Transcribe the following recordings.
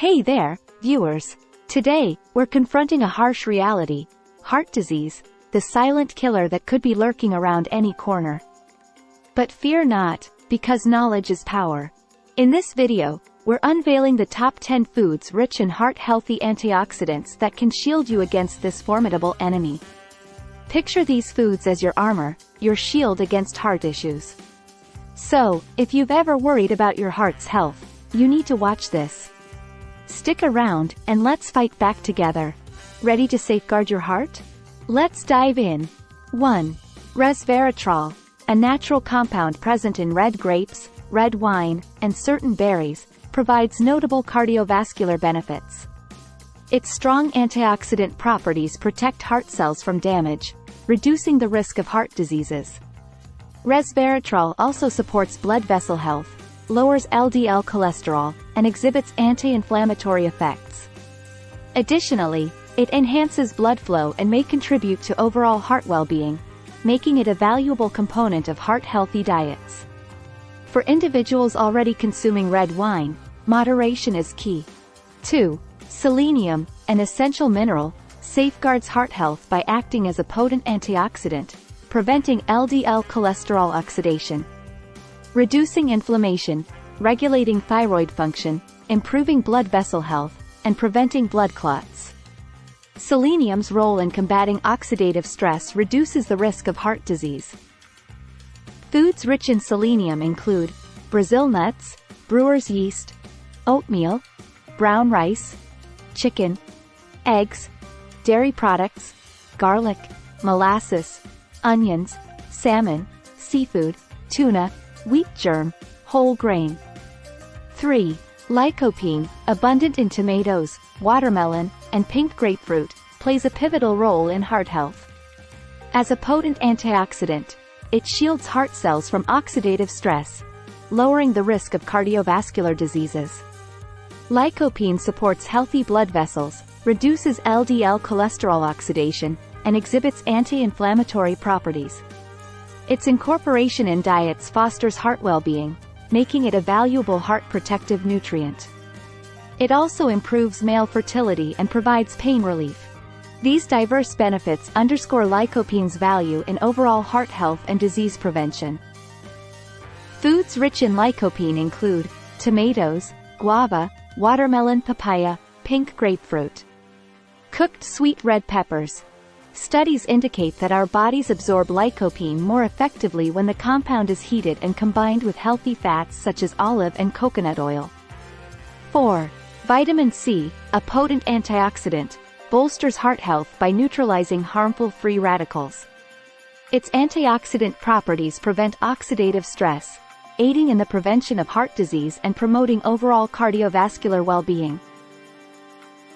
Hey there, viewers. Today, we're confronting a harsh reality: heart disease, the silent killer that could be lurking around any corner. But fear not, because knowledge is power. In this video, we're unveiling the top 10 foods rich in heart-healthy antioxidants that can shield you against this formidable enemy. Picture these foods as your armor, your shield against heart issues. So, if you've ever worried about your heart's health, you need to watch this. Stick around, and let's fight back together. Ready to safeguard your heart? Let's dive in. 1. Resveratrol, a natural compound present in red grapes, red wine, and certain berries, provides notable cardiovascular benefits. Its strong antioxidant properties protect heart cells from damage, reducing the risk of heart diseases. Resveratrol also supports blood vessel health, lowers LDL cholesterol, and exhibits anti-inflammatory effects. Additionally, it enhances blood flow and may contribute to overall heart well-being, making it a valuable component of heart-healthy diets. For individuals already consuming red wine, moderation is key. 2. Selenium, an essential mineral, safeguards heart health by acting as a potent antioxidant, preventing LDL cholesterol oxidation, reducing inflammation, regulating thyroid function, improving blood vessel health, and preventing blood clots. Selenium's role in combating oxidative stress reduces the risk of heart disease. Foods rich in selenium include Brazil nuts, brewer's yeast, oatmeal, brown rice, chicken, eggs, dairy products, garlic, molasses, onions, salmon, seafood, tuna, wheat germ, whole grain. 3. Lycopene, abundant in tomatoes, watermelon, and pink grapefruit, plays a pivotal role in heart health. As a potent antioxidant, it shields heart cells from oxidative stress, lowering the risk of cardiovascular diseases. Lycopene supports healthy blood vessels, reduces LDL cholesterol oxidation, and exhibits anti-inflammatory properties. Its incorporation in diets fosters heart well-being, making it a valuable heart protective nutrient. It also improves male fertility and provides pain relief. These diverse benefits underscore lycopene's value in overall heart health and disease prevention. Foods rich in lycopene include tomatoes, guava, watermelon, papaya, pink grapefruit. Cooked sweet red peppers. Studies indicate that our bodies absorb lycopene more effectively when the compound is heated and combined with healthy fats such as olive and coconut oil. 4. Vitamin C, a potent antioxidant, bolsters heart health by neutralizing harmful free radicals. Its antioxidant properties prevent oxidative stress, aiding in the prevention of heart disease and promoting overall cardiovascular well-being.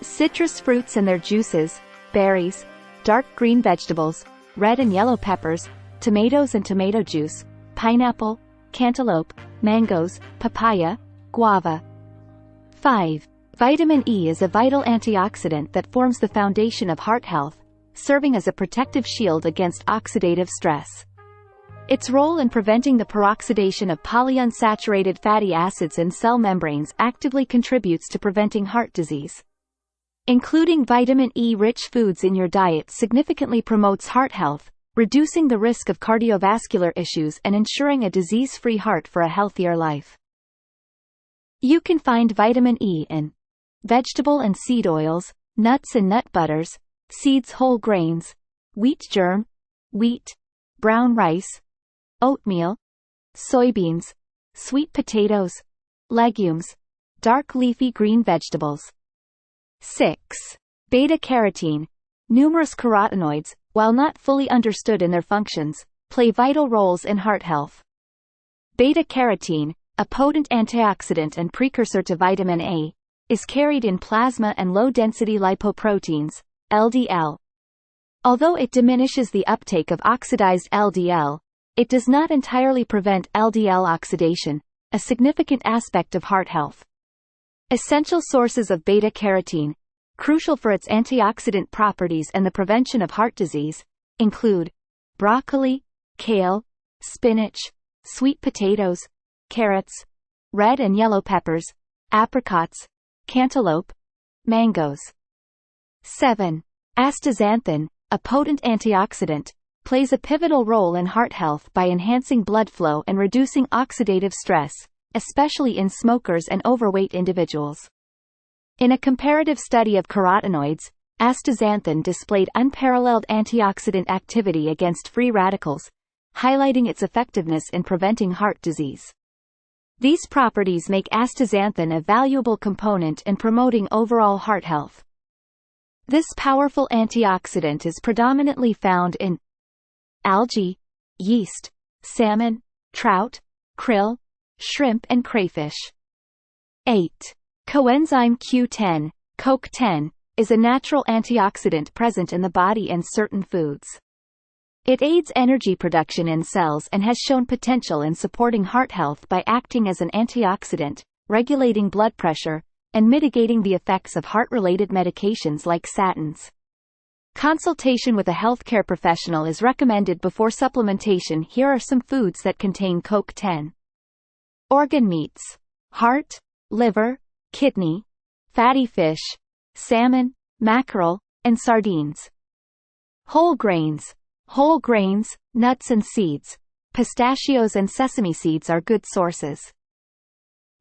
Citrus fruits and their juices, berries, dark green vegetables, red and yellow peppers, tomatoes and tomato juice, pineapple, cantaloupe, mangoes, papaya, guava. 5. Vitamin E is a vital antioxidant that forms the foundation of heart health, serving as a protective shield against oxidative stress. Its role in preventing the peroxidation of polyunsaturated fatty acids in cell membranes actively contributes to preventing heart disease. Including vitamin E-rich foods in your diet significantly promotes heart health, reducing the risk of cardiovascular issues and ensuring a disease-free heart for a healthier life. You can find vitamin E in vegetable and seed oils, nuts and nut butters, seeds, whole grains, wheat germ, wheat, brown rice, oatmeal, soybeans, sweet potatoes, legumes, dark leafy green vegetables. 6. Beta-carotene. Numerous carotenoids, while not fully understood in their functions, play vital roles in heart health. Beta-carotene, a potent antioxidant and precursor to vitamin A, is carried in plasma and low-density lipoproteins, LDL. Although it diminishes the uptake of oxidized LDL, it does not entirely prevent LDL oxidation, a significant aspect of heart health. Essential sources of beta-carotene, crucial for its antioxidant properties and the prevention of heart disease, include broccoli, kale, spinach, sweet potatoes, carrots, red and yellow peppers, apricots, cantaloupe, mangoes. 7. Astaxanthin, a potent antioxidant, plays a pivotal role in heart health by enhancing blood flow and reducing oxidative stress, especially in smokers and overweight individuals. In a comparative study of carotenoids, astaxanthin displayed unparalleled antioxidant activity against free radicals, highlighting its effectiveness in preventing heart disease. These properties make astaxanthin a valuable component in promoting overall heart health. This powerful antioxidant is predominantly found in algae, yeast, salmon, trout, krill, shrimp and crayfish. 8. Coenzyme Q10, CoQ10, is a natural antioxidant present in the body and certain foods. It aids energy production in cells and has shown potential in supporting heart health by acting as an antioxidant, regulating blood pressure, and mitigating the effects of heart-related medications like statins. Consultation with a healthcare professional is recommended before supplementation. Here are some foods that contain CoQ10. Organ meats: heart, liver, kidney, fatty fish, salmon, mackerel, and sardines. Whole grains: nuts and seeds, pistachios and sesame seeds are good sources.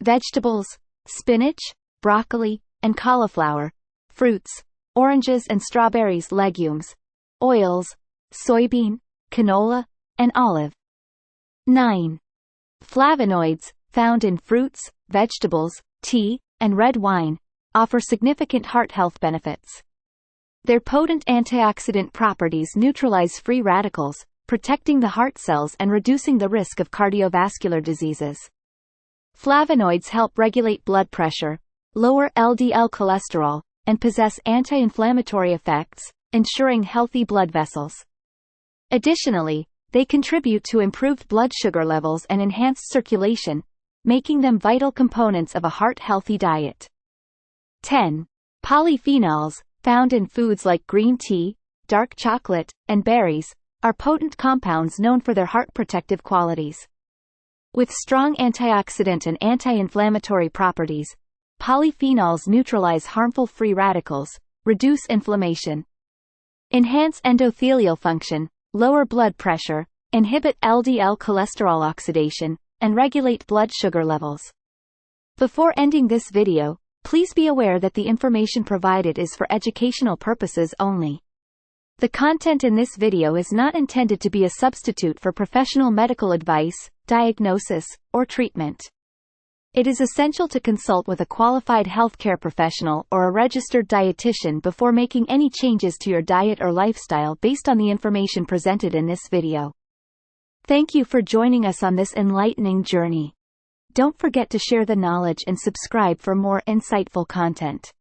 Vegetables: spinach, broccoli, and cauliflower. Fruits: oranges and strawberries. Legumes: oils, soybean, canola, and olive. 9. Flavonoids, found in fruits, vegetables, tea, and red wine, offer significant heart health benefits. Their potent antioxidant properties neutralize free radicals, protecting the heart cells and reducing the risk of cardiovascular diseases. Flavonoids help regulate blood pressure, lower LDL cholesterol, and possess anti-inflammatory effects, ensuring healthy blood vessels. Additionally, they contribute to improved blood sugar levels and enhanced circulation, making them vital components of a heart-healthy diet. 10. Polyphenols, found in foods like green tea, dark chocolate, and berries, are potent compounds known for their heart-protective qualities. With strong antioxidant and anti-inflammatory properties, polyphenols neutralize harmful free radicals, reduce inflammation, enhance endothelial function, lower blood pressure, inhibit LDL cholesterol oxidation, and regulate blood sugar levels. Before ending this video, please be aware that the information provided is for educational purposes only. The content in this video is not intended to be a substitute for professional medical advice, diagnosis, or treatment. It is essential to consult with a qualified healthcare professional or a registered dietitian before making any changes to your diet or lifestyle based on the information presented in this video. Thank you for joining us on this enlightening journey. Don't forget to share the knowledge and subscribe for more insightful content.